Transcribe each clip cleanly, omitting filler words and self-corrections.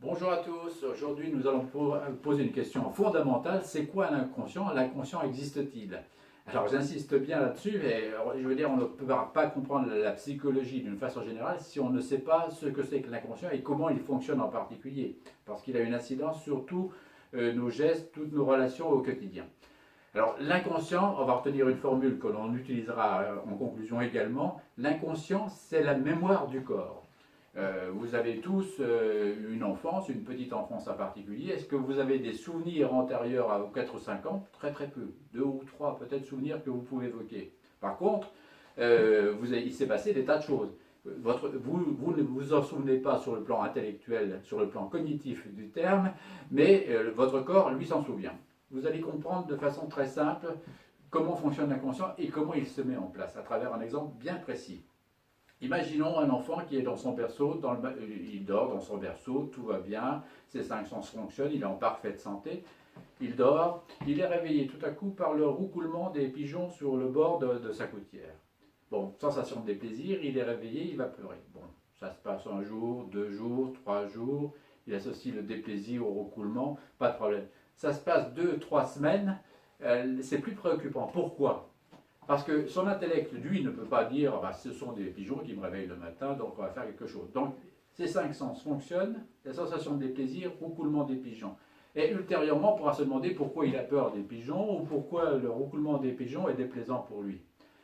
Bonjour à tous, aujourd'hui nous allons poser une question fondamentale, c'est quoi l'inconscient? L'inconscient existe-t-il? Alors j'insiste bien là-dessus, et je veux dire on ne peut pas comprendre la psychologie d'une façon générale si on ne sait pas ce que c'est que l'inconscient et comment il fonctionne en particulier, parce qu'il a une incidence sur tous nos gestes, toutes nos relations au quotidien. Alors l'inconscient, on va retenir une formule que l'on utilisera en conclusion également, l'inconscient c'est la mémoire du corps. Vous avez tous une enfance, une petite enfance en particulier. Est-ce que vous avez des souvenirs antérieurs à vos 4 ou 5 ans? Très très peu. 2 ou 3 peut-être souvenirs que vous pouvez évoquer. Par contre, il s'est passé des tas de choses. Vous ne vous en souvenez pas sur le plan intellectuel, sur le plan cognitif du terme, mais votre corps, lui, s'en souvient. Vous allez comprendre de façon très simple comment fonctionne l'inconscient et comment il se met en place à travers un exemple bien précis. Imaginons un enfant qui est dans son berceau, il dort dans son berceau, tout va bien, ses cinq sens fonctionnent, il est en parfaite santé, il dort, il est réveillé tout à coup par le roucoulement des pigeons sur le bord de sa gouttière. Bon, sensation de déplaisir, il est réveillé, il va pleurer. Bon, ça se passe un jour, 2 jours, 3 jours, il associe le déplaisir au roucoulement, pas de problème. Ça se passe 2, 3 semaines, c'est plus préoccupant. Pourquoi? Parce que son intellect, lui, ne peut pas dire bah, ce sont des pigeons qui me réveillent le matin, donc on va faire quelque chose. Donc, ces cinq sens fonctionnent, la sensation de déplaisir, roucoulement des pigeons. Et ultérieurement, on pourra se demander pourquoi il a peur des pigeons ou pourquoi le roucoulement des pigeons est déplaisant pour lui.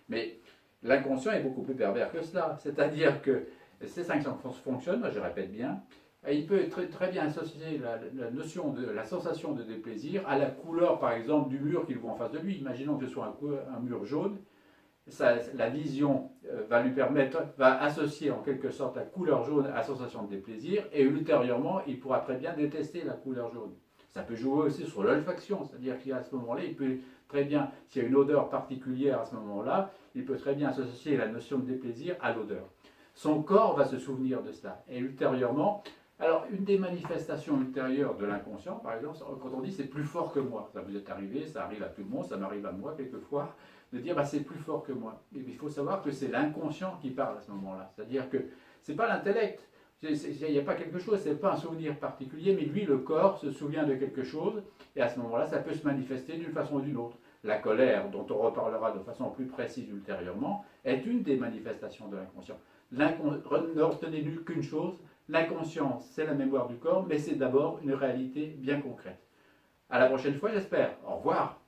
Mais l'inconscient est beaucoup plus pervers que cela. C'est-à-dire que ces cinq sens fonctionnent, je répète bien, et il peut très bien associer la notion de la sensation de déplaisir à la couleur, par exemple, du mur qu'il voit en face de lui. Imaginons que ce soit un mur jaune. La vision va associer en quelque sorte la couleur jaune à la sensation de déplaisir, et ultérieurement, il pourra très bien détester la couleur jaune. Ça peut jouer aussi sur l'olfaction, c'est-à-dire qu'à ce moment-là, il peut très bien, s'il y a une odeur particulière à ce moment-là, il peut très bien associer la notion de déplaisir à l'odeur. Son corps va se souvenir de cela, et ultérieurement, alors, une des manifestations ultérieures de l'inconscient, par exemple, quand on dit c'est plus fort que moi, ça vous est arrivé, ça arrive à tout le monde, ça m'arrive à moi quelquefois, de dire bah, c'est plus fort que moi. Et il faut savoir que c'est l'inconscient qui parle à ce moment-là. C'est-à-dire que ce n'est pas l'intellect, il n'y a pas quelque chose, ce n'est pas un souvenir particulier, mais lui, le corps, se souvient de quelque chose, et à ce moment-là, ça peut se manifester d'une façon ou d'une autre. La colère, dont on reparlera de façon plus précise ultérieurement, est une des manifestations de l'inconscient. Ne retenez qu'une chose, l'inconscient, c'est la mémoire du corps, mais c'est d'abord une réalité bien concrète. À la prochaine fois, j'espère. Au revoir.